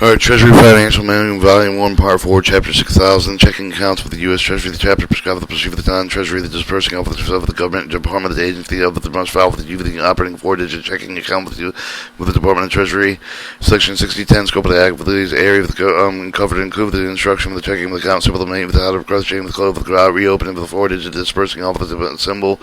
Alright, Treasury Financial Manual, Volume 1, Part 4, Chapter 6000, Checking Accounts with the U.S. Treasury, the chapter prescribed the procedure of the non-Treasury, the dispersing office of the government, department, the agency of the must file with the operating four-digit checking account with the Department of Treasury. Section 6010, Scope of the Activities, Area of the covered and include the instruction of the checking of the account, symbol of the main, with the out of cross chain, with the code of the reopening of the four-digit dispersing office of symbol,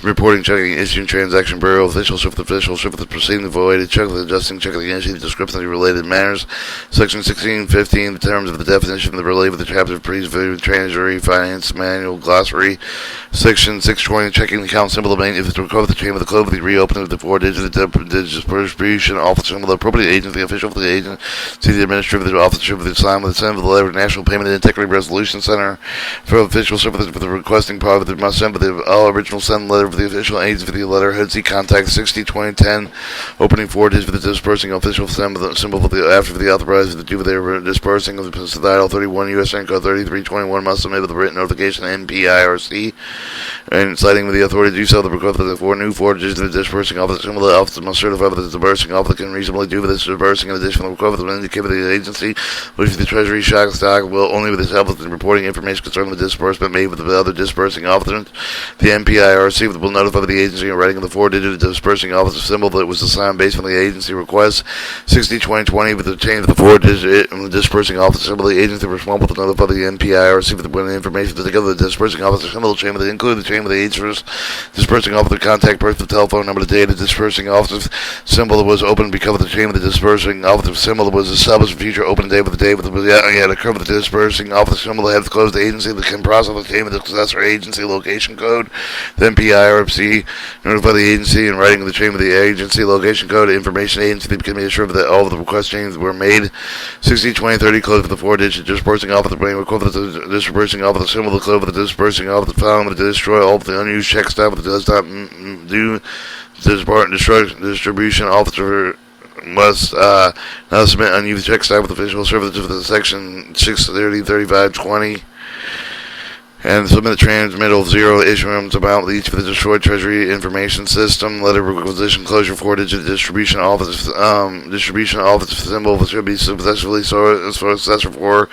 reporting, checking, issuing, transaction, bureau, official, shift the proceeding, voided, check with adjusting, check the entity, description of the related matters. Section 1615, the terms of the definition of the related with the chapter of Treasury Finance Manual Glossary. Section 620, checking the account symbol of the main, if it's recovered the chain of the code of the reopening of the four-digit dispersion office symbol, the appropriate agency, the official of the agency, the administrative, the officer of the assignment, the sender of the letter, National Payment and Integrity Resolution Center, for official service for the requesting part of the must send for the all original send letter for the official agency for the letterhead. See contact 602010, opening four-digit for the dispersing official symbol for the after for the authorized for the due for their dispersing of the Title 31 U.S. Code 3321 must submit with the written notification NPIRC and citing with the authority to do so the request for the new four-digit of the dispersing office symbol. The officer must certify that the dispersing officer can reasonably do for this dispersing. In addition, the request will indicate that the agency, which the Treasury stock will only with its help with reporting information concerning the disbursement made with the other dispersing officers. The NPIRC will notify the agency in writing of the four-digit dispersing officer symbol that was assigned based on the agency request. 602020 with the change of the four-digit dispersing officer symbol. The agency responsible to notify the NPIRC with the information to together the dispersing officer symbol chain with include the chain with the agency's dispersing officer contact person, the telephone number, the date of the dispersing officer symbol that was opened because of the chain with the dispersing officer symbol that was established for future open date with the date with the occur with the dispersing officer symbol that has closed the agency that can process the chain with the successor agency location code. The NPIRC notify the agency in writing of the chain with the agency location code information agency that can be assured that all of the request chains were made. 602030 close with the four-digit dispersing officer brain record with the dispersing officer symbol the code with the dispersing officer file to destroy all of the unused check stuff that does not do distribution officer must now submit unused check staff with official services for the section 630-3520 and submit a transmittal of zero issuance amount each for the destroyed Treasury information system. Letter requisition closure four-digit distribution office symbol should be successfully successor for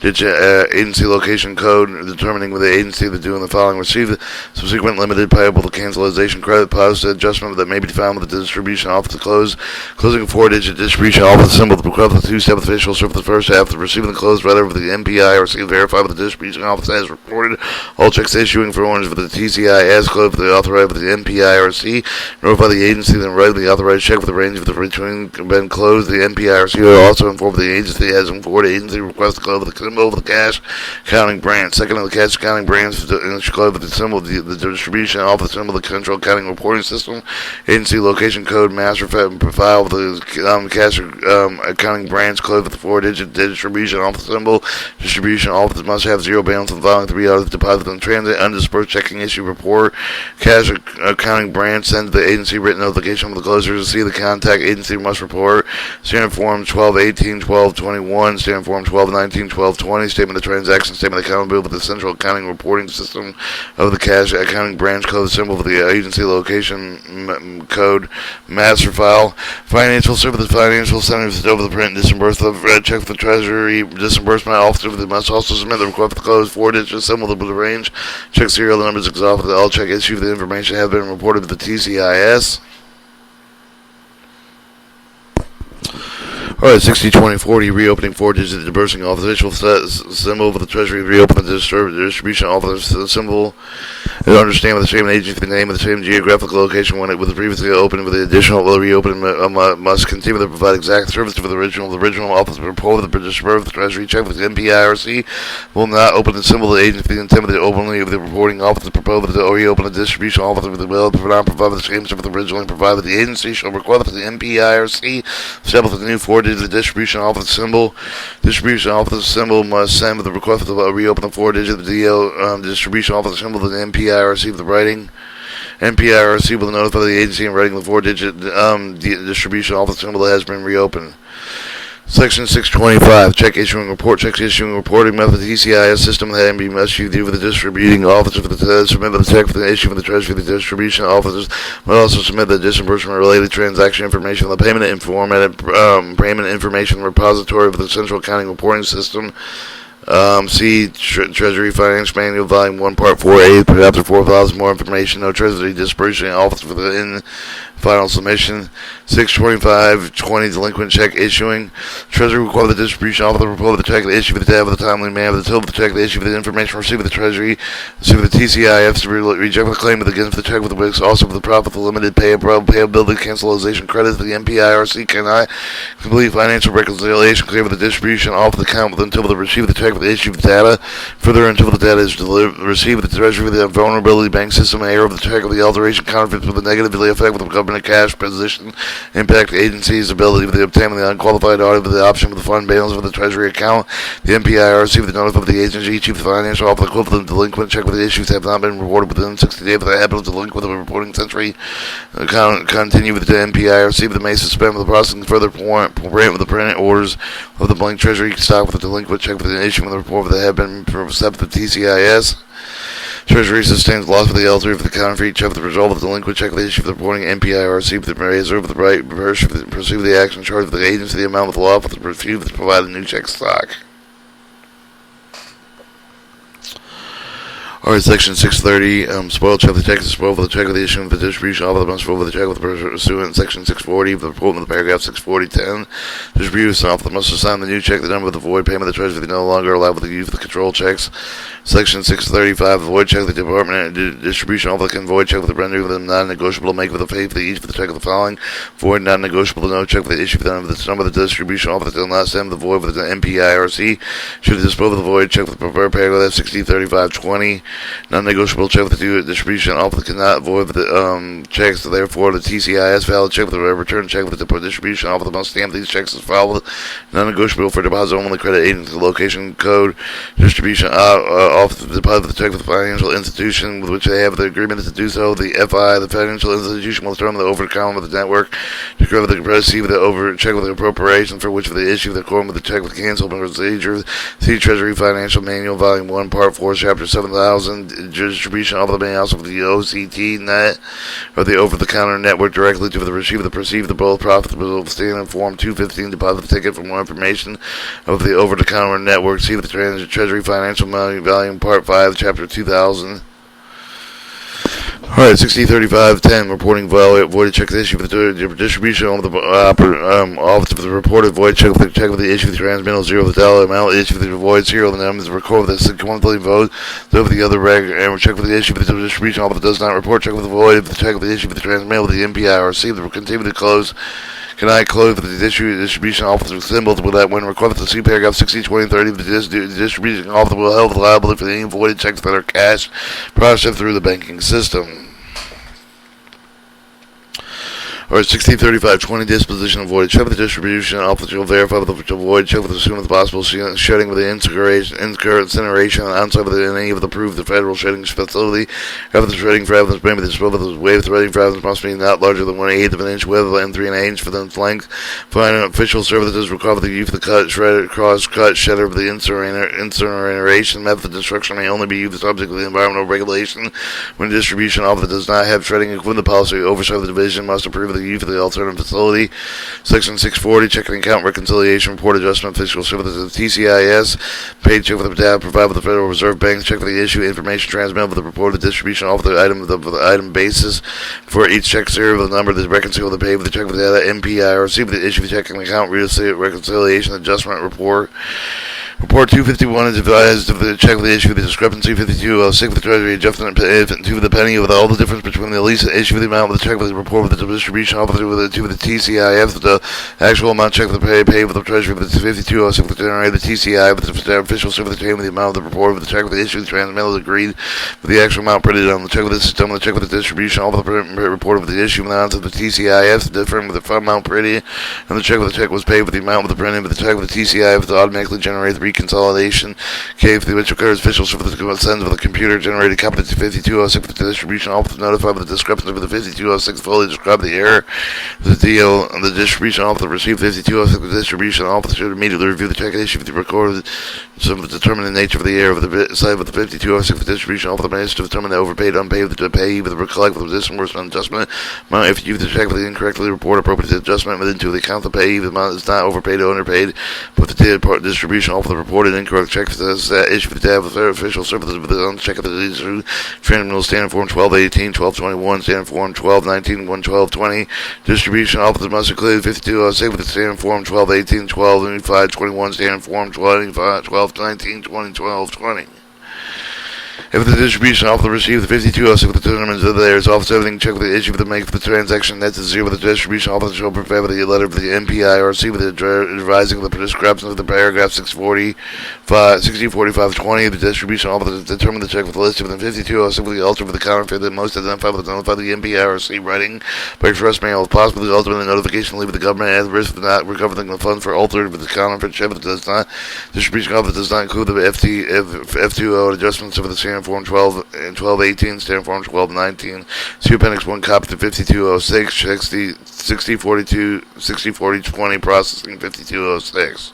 digit agency location code determining with the agency that doing the following receive subsequent limited payable to cancellation credit positive adjustment that may be found with the distribution office closing a four-digit distribution office symbol to request the two-step official serve the first half of receiving the closed letter with the NPI or verify with the distribution office as reported. All checks issuing for owners for the TCI as closed for the authorized with the NPIRC. Notify the agency then write the authorized check for the range of the return been closed. The NPIRC will also inform the agency as informed the agency request to close the symbol of the cash accounting branch. Second of the cash accounting branch close with the symbol of the distribution office symbol of the central accounting reporting system. Agency location code master file with the cash accounting branch close with the four-digit distribution office symbol. Distribution office must have zero balance on the following three items: deposit on transit, undispersed checking issue report. Cash accounting branch sends the agency written notification of the closure to see the contact agency must report. Standard form 1218, 1221, standard form 1219, 1220, statement of transaction, statement of accountability with the central accounting reporting system of the cash accounting branch code symbol for the agency location code master file. Financial service, financial centers over the print disbursement check for the Treasury disbursement officer must also submit the request for the closed four-digit symbol of the range. Check serial numbers exhausted. All check issue. The information has been reported to the TCIS. Alright, 602040 reopening four-digit dispersing office official symbol for the Treasury reopen the distribution office symbol. And understand with the same agency the name of the same geographical location when it was previously opened with the additional reopening must continue to provide exact service for the original office report the disperse the Treasury check with the NPIRC will not open the symbol of the agency intended openly of the reporting office proposed to reopen the distribution office with the will not provide the same service originally provided the agency shall require the NPIRC establish the new four-digit distribution office symbol. Distribution office symbol must send with the request to reopen the four-digit distribution office symbol to the NPIRC with the writing. NPIRC will notify the agency in writing the four-digit distribution office symbol that has been reopened. Section 625, check issuing report. Checks issuing reporting method. The TCIS system that be must be due with the distributing officer for the submit the check for the issue for the Treasury. The distribution officers will also submit the disbursement related transaction information, the payment payment information repository of the central accounting reporting system. See Treasury Finance Manual, Volume 1, Part 4A, Chapter 4,000 more information. No Treasury Disbursing Office for the final submission. 625-20 delinquent check issuing. Treasury require the distribution officer to report the check, the issue for the date of the timely manner, the total of the check, the issue for the information received with the Treasury, receive the TCIF to reject the claim against the check with the WIX, also for the profit, the limited payability, cancellation credit, the MPIRC cannot complete financial reconciliation clear with the distribution off the account until the receive the check with the issue of the data. Further, until the data is received with the Treasury, the vulnerability bank system error of the check of the alteration counterfeits with a negatively effect with the government cash position, impact the agency's ability to obtain the unqualified audit of the option of the fund balance of the Treasury account. The MPIRC with the notice of the agency chief financial officer equivalent delinquent check with the issues have not been reported within 60 days of the habit of delinquent with the reporting century. Continue with the MPIRC with the may suspend with the processing further point with the printed orders of the blank Treasury stock with the delinquent check with the issue with the report that have been receptive to TCIS. Treasury sustains loss for the elder for the counterfeit check with the result of the delinquent check of the issue of the reporting MPIRC with the reserve of the right to pursue the action charged with the agency the amount of the law for the refuse to provide a new check stock. Alright, Section 630, spoiled check of the check is spoiled for the check of the issue of the distribution officer must spoil for the check with the pursuant. Section 640, the report in the paragraph 640.10, distribution officer must assign the new check the number of the void payment of the Treasury no longer allowed with the use of the control checks. Section 635, the void check the department and distribution officer can void check with the rendering of them non-negotiable to make with the pay for the each for the check of the following. Void non-negotiable to no check for the issue for the number of the distribution officer will not send the void with the MPIRC. Should dispose of the void check with the preferred paragraph 6035.20. Non-negotiable check with the distribution officer cannot void the checks, so therefore the TCIS valid check with the return check with the distribution officer must stamp these checks as filed. Non-negotiable for deposit only credit agency location code. Distribution office deposit the check with the financial institution with which they have the agreement to do so. The FI, the financial institution, will determine the over-account of the network to cover the receipt with the over check with the appropriation for which for the issue of the according with the check with cancel procedure. See Treasury Financial Manual, Volume 1, Part 4, Chapter 7000. Distribution of the main house of the OCT net or the over-the-counter network directly to the receiver to perceive the both profitable standing form 215 deposit the ticket for more information of the over-the-counter network. See the Treasury Financial Volume Part 5 Chapter 2000. Alright, 6035.10, reporting void check the issue for the distribution of the office of the reported void check with the issue for the transmittal $0 the dollar amount issue for the void $0 the numbers record with the monthly vote over the other reg and check for the issue for the distribution office does not report check with the void the check with the issue for the transmittal with the MPIRC the continue to close. Can I close with the distribution officer symbols with that when required to see paragraph 60, 20, 30 the distribution officer will help liability for any voided checks that are cash processed through the banking system. Or 1635.20 disposition of void check with the distribution officer will verify with the void check with the soon as possible shedding with the incineration outside of any of the approved the federal shedding facility. After the shredding for evidence may be disposed of the wave threading for evidence must be not larger than 1/8 of an inch width and 3 1/8 for the length. Final official services require the use of the cut, shredder, cross cut, shedder of the incineration method. The instruction may only be used subject to the environmental regulation when the distribution officer does not have shredding equipment. The policy oversight of the division must approve the use of the alternative facility. Section 640, checking account reconciliation report adjustment fiscal services TCIS, paid check for the data provided with the Federal Reserve Bank, check for the issue information transmitted with the report of the distribution of the item basis for each check serial, the number of the reconcile the pay with the check for the data MPIRC with the issue of the checking account reconciliation adjustment report. Report 251 is advised of the check of the issue of the discrepancy 5206 with the Treasury adjustment to the penny with all the difference between the lease issue of the amount of the check with the report with the distribution officer with the TCIF the actual amount check with the pay with the Treasury with the 5206 with the generated the TCI with the official service with the amount of the report with the check with the issue of the transmittal agreed with the actual amount printed on the check with the system with the check with the distribution of the report with the issue amount of the TCIF different with the amount printed and the check with the check was paid with the amount of the printed with the check with the TCIF to automatically generate the reconsolidation. K, for the which occurs officials for the consent of the computer-generated competency 5206 for the distribution office notified of the discrepancy of the 5206 fully describe the error. The deal, the distribution officer received 5206. The distribution officer should immediately review the check issue with the recorded, so determine the nature of the error of the side with the 5206. The distribution officer managed to determine the overpaid, unpaid, with the payee with the collect with the disbursement adjustment amount. If you the check with the incorrectly report appropriate adjustment within to the account of the payee, the amount is not overpaid or underpaid. But the distribution officer reported incorrect check for this issue for the tab of official service with the uncheck of the issue. Training standard form 1218, 1221, standard form 1219, 11220. Distribution officer must include 5206 with the standard form 1218, 1225, 21, standard form 1225, 1219, 20, 1220. If the distribution officer receives the 5206 with the determinants of theirs, office everything check with the issue for the make for the transaction net to zero with the distribution officer shall prepare with the letter for the NPIRC with the advising of the prescriptions of the paragraph 604520. The distribution officer determine the check with the list of the 5206 with the alter for the counterfeit that most identified with the notify the NPIRC writing by express mail if possible the ultimate notification leave with the government at risk of not recovering the funds for altered with the counterfeit check that does not distribution officer does not include the F2O adjustments of the standard form 12 and 1218, standard form 1219. See appendix 1 copy to 5206, 6042, 604020, processing 5206.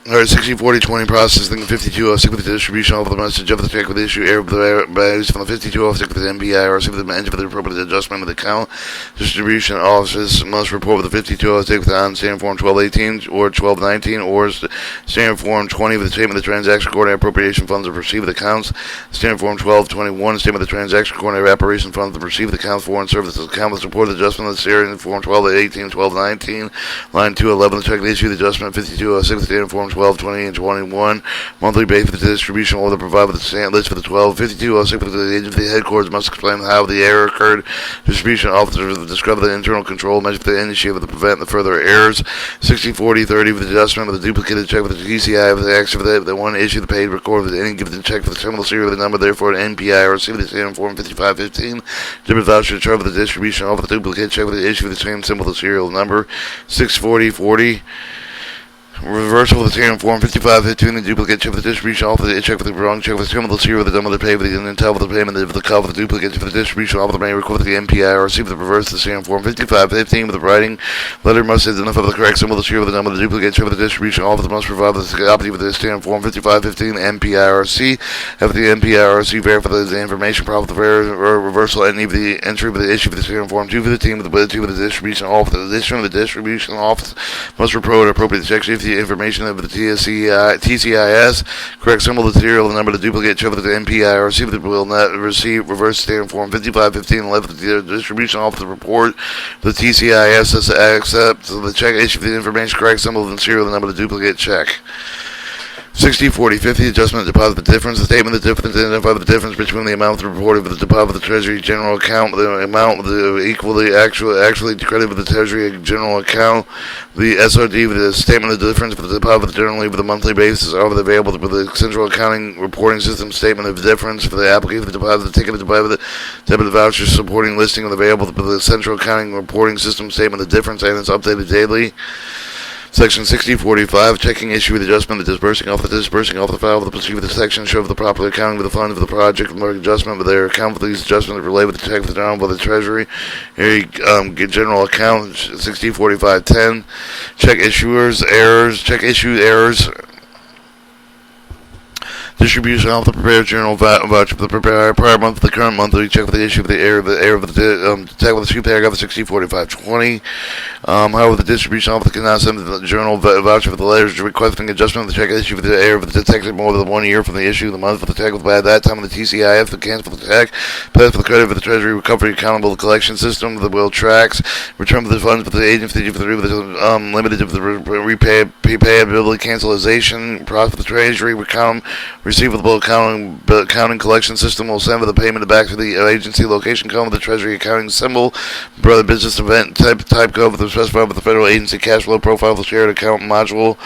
Alright, 604020 processing 5206 with the distribution of the message of the check with the issue error values from the 5206 with the NBIRC with the engine for the appropriate adjustment of the account. Distribution offices must report with the 5206 with the on standard form 1218 or 1219 or standard form 20 with the statement of the transaction coordinate appropriation funds of received accounts. Standard form 1221 statement of the transaction coordinate appropriation funds of received accounts foreign services account with support of the adjustment of the standard form 1218, 1219, line 211 the check the issue the adjustment 5206 with standard form 12, 20, and 21. Monthly base for the distribution order provided with the stand list for the 12. 5206 with the agency headquarters must explain how the error occurred. Distribution officers will describe the internal control measure for the initiative to prevent the further errors. 604030 with the adjustment of the duplicated check with the TCI with the action for the one issue the paid record with any given check for the terminal serial with the number therefore an NPI or receive the standard form 5515. Debit voucher charge with the distribution offer the duplicate check with the issue with the same symbol the serial number. 64040 reversal of the standard form 5515, the duplicate check for the distribution offer the check for the wrong check for the terminal serial with the number of the pay for the intent for the payment of the call for the duplicate for the distribution offer the may record the NPI or receive the reverse of the standard form 5515 with the writing letter must identify the correct symbol of the serial with the number of the duplicate check for the distribution offer must provide the copy with the standard form 5515 NPIRC. Have the NPIRC verify the information proper the reversal any of the entry with the issue for the standard form 215 with the 2 with the distribution offer. The addition of the distribution office must report appropriate checks if the information of the TCIS, correct symbol of the serial, the number of the duplicate check with the NPIRC will not receive reverse standard form 5515 left with the distribution officer report the TCIS accept the check issue for the information correct symbol of the serial, the number of the duplicate check. 604050 adjustment of deposit the difference. The statement of the difference identify the difference between the amount reported with the deposit of the Treasury general account, the amount of the equally actually credited with the Treasury general account. The SRD with the statement of the difference for the deposit of the general leave with the monthly basis are available with the central accounting reporting system statement of difference for the applicant for the deposit the ticket of the deposit debit of voucher supporting listing available with the central accounting reporting system statement of difference and it's updated daily. Section 6045, checking issue with adjustment of disbursing off the file of the procedure with the section show of the properly accounting with the funds of the project market adjustment with their account for these adjustments related with the check for the down by the Treasury. General account 604510, check issuers errors, check issue errors. Distribution of the prepared journal voucher for the prior month for the current monthly check for the issue of the error of the check with the 2 paragraph of 604520. However, the distribution officer cannot send the journal voucher for the letters requesting adjustment of the check issue for the error of the detected more than 1 year from the issue of the month for the check by that time of the TCIF to cancel the check, pay for the credit for the Treasury recovery accountable collection system the will tracks, return for the funds for the agency for the limited of the repayability cancellation, process for the Treasury account Receivable accounting collection system will send the payment back to the agency location code with the Treasury accounting symbol, brother business event type code with the specified with the federal agency cash flow profile, the shared account module,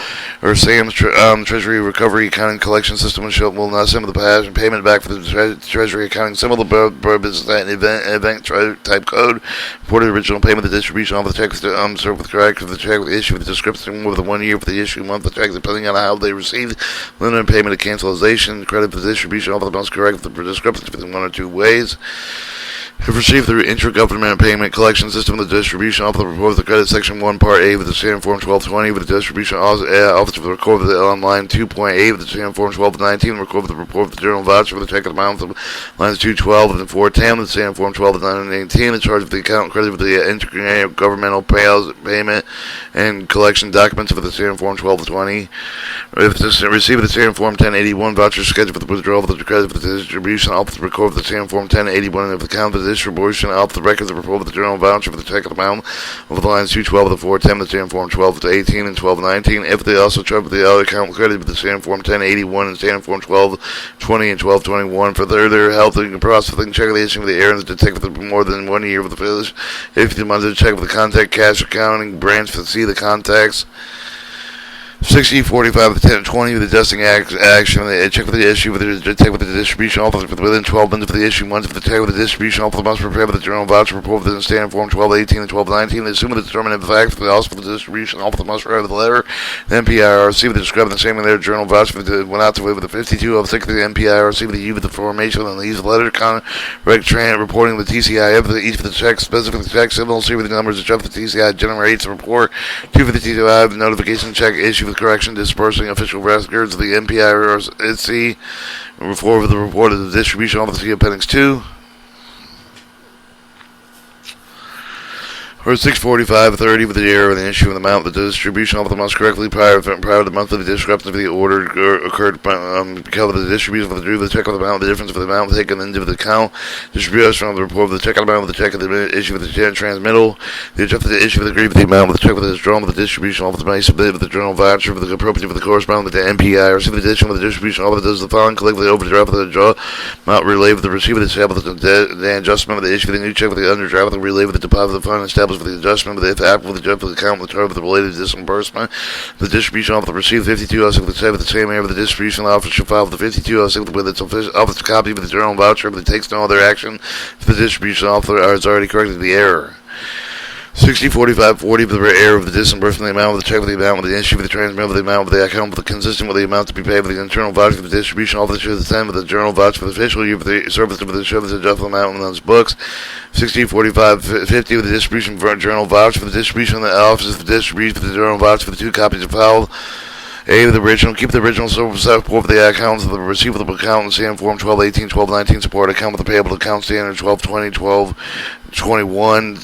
or SAM's Treasury recovery accounting collection system will not send the payment back for the Treasury accounting symbol, the brother business event type code, reported original payment, the distribution of the check served with correct for the check with the issue with the description with the 1 year for the issue month the check depending on how they received, limited payment of cancellation, credit for the distribution of the most correct for the discrepancy within one or two ways. If received through Intragovernmental Payment Collection System, the distribution office will report the credit section 1 part A with the standard form 1220 with the distribution office will record the online 2.8 with the standard form 1219 record the report of the journal voucher for the check amount of lines 212 and 410 with the standard form 1219 the charge of the account credit with the intergovernmental payment and collection documents for the standard form 1220. If received the standard form 1081 voucher scheduled for the withdrawal of the credit for the distribution office record the standard form 1081 of the account for the distribution off the records of report of the journal voucher for the check amount of the lines 212 to 410, the standard form 12 to 18 and 1219. If they also charge the other account credit with the standard form 1081 and standard form 1220 and 1221 for their health and processing check the issue of the errands to take for more than 1 year of the village. If the months to check with the contact cash accounting branch to see the contacts. 60, 45, 10, 20 with adjusting action. Check with the issue with the check with the distribution officer within 12 minutes for the issue. Once for the check with the distribution officer must prepare the journal voucher report within standard form 1218 and 1219. Assuming the determinant fact for the also for the distribution officer must prepare the letter. The MPIRC with the describing the same in their journal voucher went out to with the 52 of 6 of the MPIRC with the U with the formation and the letter reporting the TCI for each of the checks specific check symbol. See with the numbers of the TCI generates a report. 2 for the TCI the notification check issue with correction dispersing official records of the MPIRC for the report of the distribution office appendix 2. Or 645.30 with the error in the issue of the amount the distribution officer must correctly prior to the monthly discrepancy of the order occurred because of the distribution of the check of the amount, the difference of the amount taken into the account, distribution of the report of the check amount with the check of the issue of the transmittal, the adjusted issue of the agree with the amount with the check with the withdrawal with the distribution officer may submit with the journal voucher for the appropriate with the corresponding with the MPI, receive the addition with the distribution officer does the following, collect the overdraft with the draw amount relay with the receiver the sale with the adjustment with the issue with the new check with the underdraft with the relay with the deposit of the fund established for the adjustment, but if applicable, the judge for the account with the term of the related disbursement, the distribution officer received 5206 with the same area of the distribution officer shall file the 5206 with its office copy of the journal voucher, but it takes no other action if the distribution officer has already corrected the error. 6045.40 for the error of the disbursement, the amount of the check with the amount with the issue with the transmittal with the amount with the account with the consistent with the amount to be paid with the internal voucher for the distribution officer should send with the journal voucher for the official year for the service with the service adjustment amount on those books. 6045.50 with the distribution for journal voucher for the distribution of the office for the distribution for the journal voucher for the 2 copies of file. A with the original, keep the original support for the accounts of the receivable account and standard form 1218, 1219 support account with the payable account standard 1220, 1221,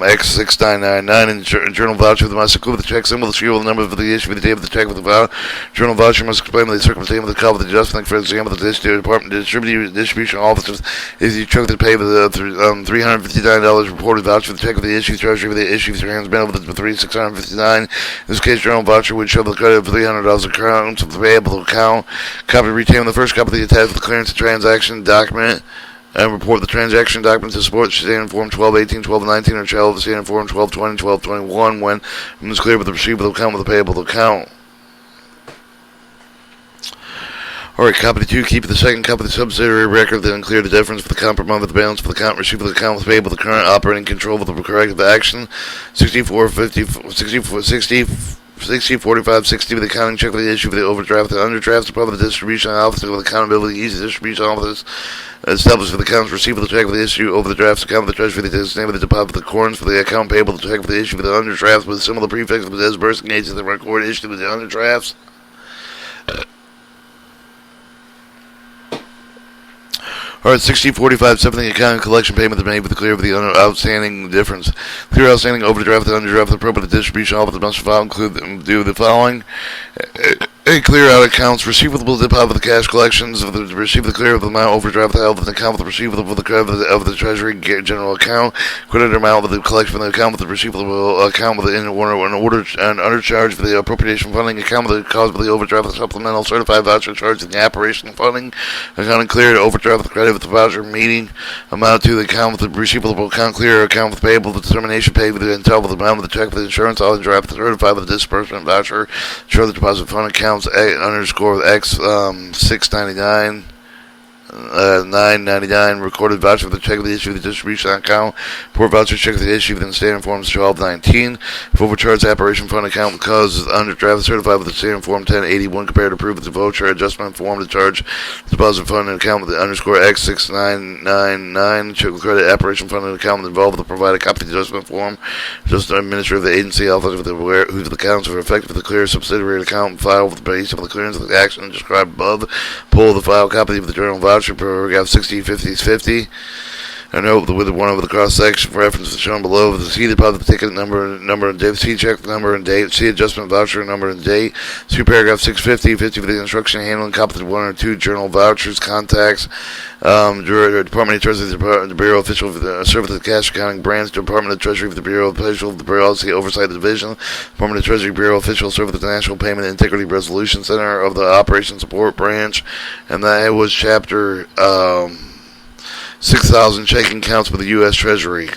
X6999 and journal voucher with the must include the check symbol, the serial number for the issue for the date of the check with the voucher. Journal voucher must explain the circumstance of the call with the adjustment for example the department distribution officers if you check to pay with the $359 reported voucher for the check with the issue Treasury for the issue transmittal with the $3,659. In this case, journal voucher would show the credit of $300 account of the payable account. Copy retained the first copy of the attached with the clearance transaction document. And report the transaction document to support standard form 1218, 1219, or child of the standard form 1220, 1221 when it is clear with the receivable account with the payable account. Alright, copy 2, keep the second copy of the subsidiary record, then clear the difference for the compromise with the balance for the account, receivable account with payable, the current operating control with the corrective action, 6045.60 with the accounting check for the issue for the overdraft and underdraft, support with the distribution office with accountability, easy distribution office established for the accounts receivable check for the issue over the drafts account for the treasury the name of the deposit for the corns for the account payable check for the issue for the underdraft with similar prefix with the disbursing agent the record issue with the underdrafts. Alright, 6045, something accounting collection payment is made with the clear of the outstanding difference. Clear outstanding overdraft and underdraft the appropriate distribution office must file include do the following. A clear out accounts, receivable deposit of the cash collections, of the receive the clear of the amount overdraft held of the account with the receivable of the credit of the Treasury general account, creditor amount with the collection of the account with the receivable account with the in order and undercharge for the appropriation funding account with the cause of the overdraft, the supplemental certified voucher charge in the operation funding account and clear to overdraft the credit with the voucher meeting amount to the account with the receivable account clear account with payable the determination paid with the intel with the amount with the check with the insurance all draft the certified with the disbursement voucher show the deposit fund account underscore with X 699 $9.99 recorded voucher for the check of the issue of the distribution account. Port voucher check of the issue within standard forms 1219. If overcharged operation fund account because underdraft certified with the standard form 1081 compared to prove with the voucher adjustment form to charge deposit fund and account with the underscore X 6999. Check the credit operation fund and account involved with the provided copy of the adjustment form. Just the administrator of the agency authorized with the whose the accounts are effective with the clear subsidiary account file with the base of the clearance of the action described above. Pull the file copy of the journal voucher. Paragraph 60, 50, 50. I note with one over the cross section for reference shown below. The C deposit ticket number and date. C check number and date. C adjustment voucher number and date. See paragraph 650, 50 for the instruction handling competent 1 or 2 journal vouchers contacts. Department of Treasury, the Bureau official for the Service of the Cash Accounting Branch. Department of Treasury for the Bureau official of the Policy Oversight Division. Department of Treasury Bureau official Service of the National Payment Integrity Resolution Center of the Operation Support Branch, and that was chapter 6,000 checking accounts with the U.S. Treasury.